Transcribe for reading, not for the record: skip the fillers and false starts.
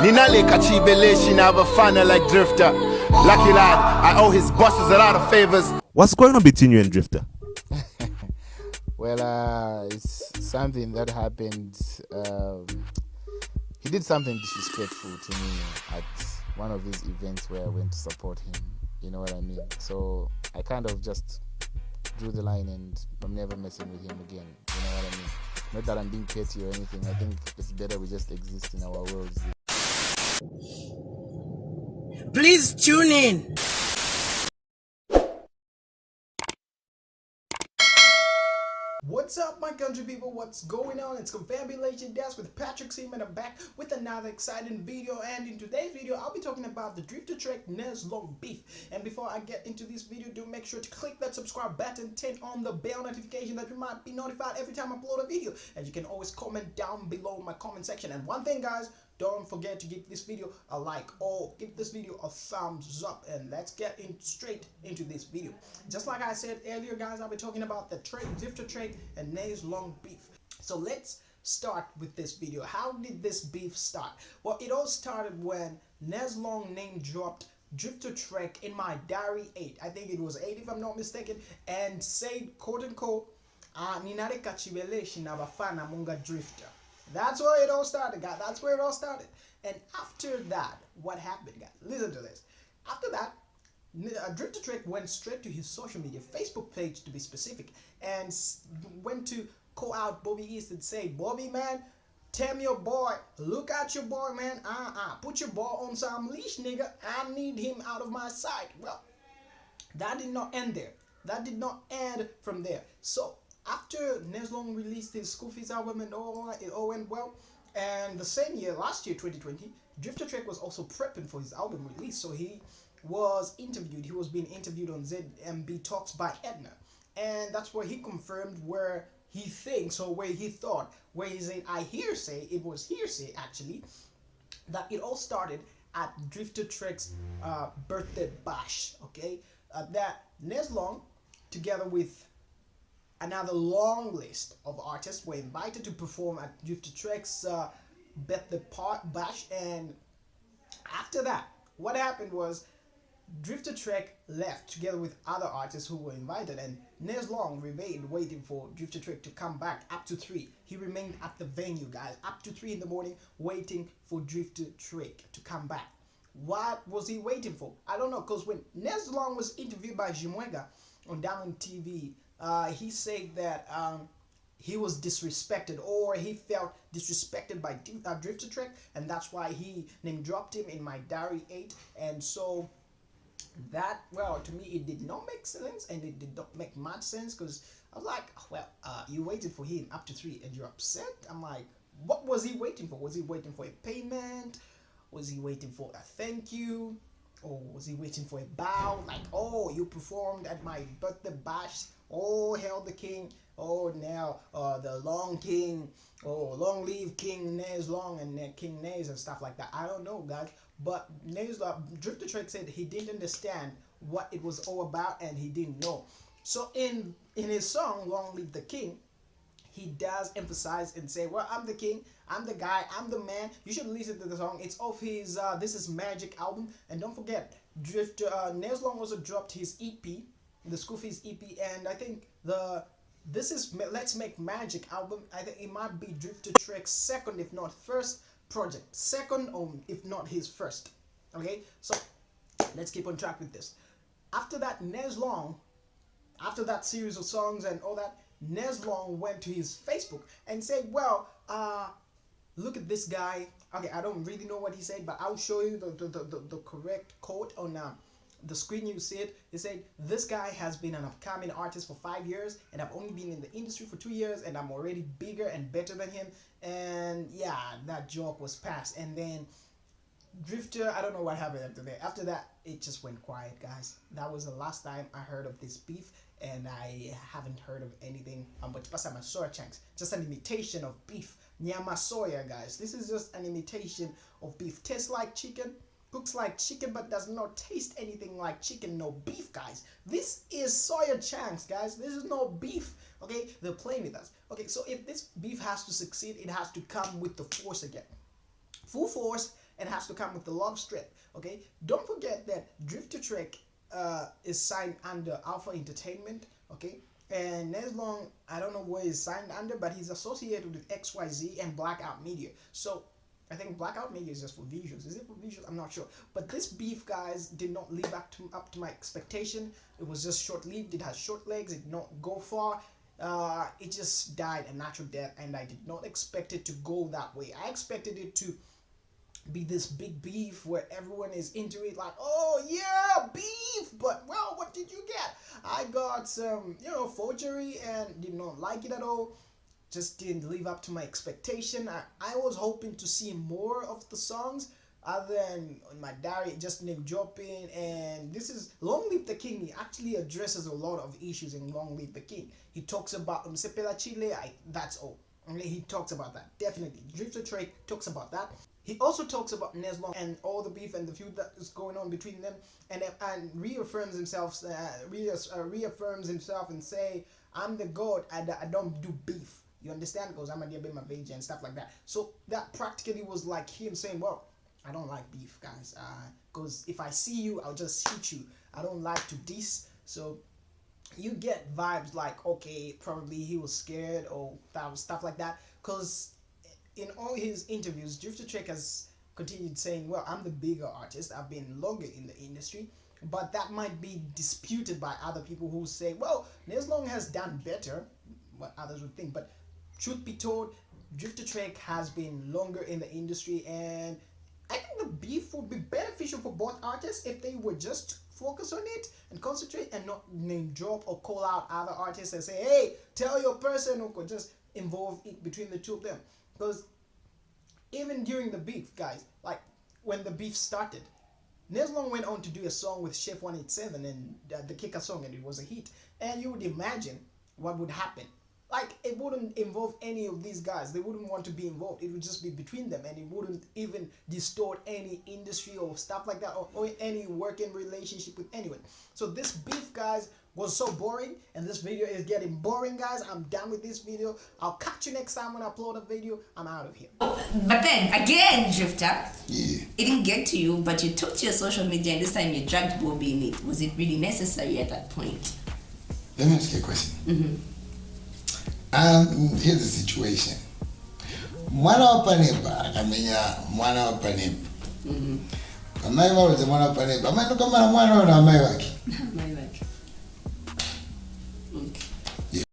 Ninale Confabulation have a fan like Drifta. Lucky lad, I owe his bosses a lot of favors. What's going on between you and Drifta? Well, it's something that happened. He did something disrespectful to me at one of these events where I went to support him. You know what I mean? So I kind of just drew the line and I'm never messing with him again. You know what I mean? Not that I'm being petty or anything. I think it's better we just exist in our worlds. Please tune in. What's up, my country people? What's going on? It's Confabulation Desk with Patrick Xim, and I'm back with another exciting video. And in today's video, I'll be talking about the Drifta track Nezlong beef. And before I get into this video, do make sure to click that subscribe button, turn on the bell notification that you might be notified every time I upload a video. And you can always comment down below in my comment section. And one thing, guys, don't forget to give this video a like or give this video a thumbs up, and let's get straight into this video. Just like I said earlier, guys, I'll be talking about the Drifta trade and Nezlong beef. So let's start with this video. How did this beef start? Well, it all started when Nezlong name dropped Drifta track in my diary 8. I think it was 8 if I'm not mistaken, and said quote unquote Ninare Confabulation abafana munga Drifta. That's where it all started, guys. That's where it all started. And after that, what happened, guys? Listen to this. After that, Drifta Trek went straight to his social media, Facebook page to be specific, and went to call out Bobby East and say, Bobby, man, tell me your boy, look at your boy, man. Put your boy on some leash, nigga. I need him out of my sight. Well, that did not end there. That did not end from there. So, after Nezlong released his School Fees album and all, it all went well. And the same year, last year, 2020, Drifta Trek was also prepping for his album release. So he was interviewed. He was being interviewed on ZMB Talks by Edna. And that's where he confirmed where he thinks, or where he thought, where he said, it was hearsay actually, that it all started at Drifta Trek's birthday bash. Okay? That Nezlong, together with another long list of artists, were invited to perform at Drifta Trek's birthday bash, and after that, what happened was Drifta Trek left together with other artists who were invited, and Nezlong remained waiting for Drifta Trek to come back up to 3. He remained at the venue, guys, up to 3 in the morning, waiting for Drifta Trek to come back. What was he waiting for? I don't know, because when Nezlong was interviewed by Jimwega on Diamond TV, he said that he was disrespected, or he felt disrespected by Drifta Trek, and that's why he name dropped him in my diary 8. And so that, well, to me it did not make sense, and it did not make much sense, because I was like, well, you waited for him up to 3 and you're upset. I'm like, what was he waiting for? Was he waiting for a payment? Was he waiting for a thank you? Or was he waiting for a bow? Like, oh, you performed at my birthday bash. Oh, hail the king. Oh, now the long king. Oh, long live King Nezlong and King Nez and stuff like that. I don't know, guys. But Drifta Trek said he didn't understand what it was all about, and he didn't know. So in his song, Long Live the King, he does emphasize and say, well, I'm the king, I'm the guy, I'm the man. You should listen to the song. It's off his This Is Magic album. And don't forget, Nezlong also dropped his EP, the School Fees EP, and I think this is Let's Make Magic album. I think it might be Drifta Trek's second, if not first project. Second, or if not his first. Okay, so let's keep on track with this. After that, Nezlong, after that series of songs and all that, Nezlong went to his Facebook and said, well, look at this guy. Okay, I don't really know what he said, but I'll show you the correct quote on the screen. You see it. He said, this guy has been an upcoming artist for 5 years, and I've only been in the industry for 2 years, and I'm already bigger and better than him. And yeah, that joke was passed. And then Drifta, I don't know what happened after that. After that, it just went quiet, guys. That was the last time I heard of this beef, and I haven't heard of anything but pasama soya chunks. Just an imitation of beef. Nyama soya, guys. This is just an imitation of beef. Tastes like chicken, cooks like chicken, but does not taste anything like chicken. No beef, guys. This is soya chunks, guys. This is no beef. Okay, they're playing with us. Okay, so if this beef has to succeed, it has to come with the force again. Full force and has to come with the love strip. Okay, don't forget that Drifta Trek is signed under Alpha Entertainment. Okay, and Nezlong, I don't know where he's signed under, but he's associated with XYZ and Blackout Media. So I think Blackout Media is just for visuals. Is it for visuals? I'm not sure. But this beef, guys, did not live up to my expectation. It was just short-lived. It has short legs. It did not go far. It just died a natural death, and I did not expect it to go that way. I expected it to be this big beef where everyone is into it, like, oh yeah, beef. But well, what did you get? I got some, forgery, and did not like it at all. Just didn't live up to my expectation. I was hoping to see more of the songs other than on my diary, just name dropping. And this is Long Live the King. He actually addresses a lot of issues in Long Live the King. He talks about Msepela Chile. That's all. He talks about that, definitely. Drifta Trek talks about that. He also talks about Nezlong and all the beef and the feud that is going on between them, and reaffirms himself, reaffirms himself and say, I'm the God, I don't do beef. You understand? Because I'm a dear my veg and stuff like that. So that practically was like him saying, well, I don't like beef, guys. Because if I see you, I'll just hit you. I don't like to diss. So you get vibes like, okay, probably he was scared or stuff like that. Because in all his interviews, Drifta Trek has continued saying, well, I'm the bigger artist. I've been longer in the industry. But that might be disputed by other people who say, well, Nezlong has done better, what others would think. But truth be told, Drifta Trek has been longer in the industry, and I think the beef would be beneficial for both artists if they would just focus on it and concentrate and not name drop or call out other artists and say, hey, tell your person, or just involve it between the two of them. Because even during the beef, guys, like when the beef started, Nezlong went on to do a song with Chef 187 and the Kicker song, and it was a hit. And you would imagine what would happen. Like, it wouldn't involve any of these guys. They wouldn't want to be involved. It would just be between them, and it wouldn't even distort any industry or stuff like that, or any working relationship with anyone. So this beef, guys, was so boring, and this video is getting boring, guys. I'm done with this video. I'll catch you next time when I upload a video. I'm out of here. But then, again, Drifta, Yeah. it didn't get to you, but you took to your social media, and this time you dragged Bobby in it. Was it really necessary at that point? Let me ask you a question. Here's the situation. Mwana wa Panepa akamenya mwana wa Panepa. Amai wa mwana wa Panepa. Amai ndo kama mwana wa amai wake.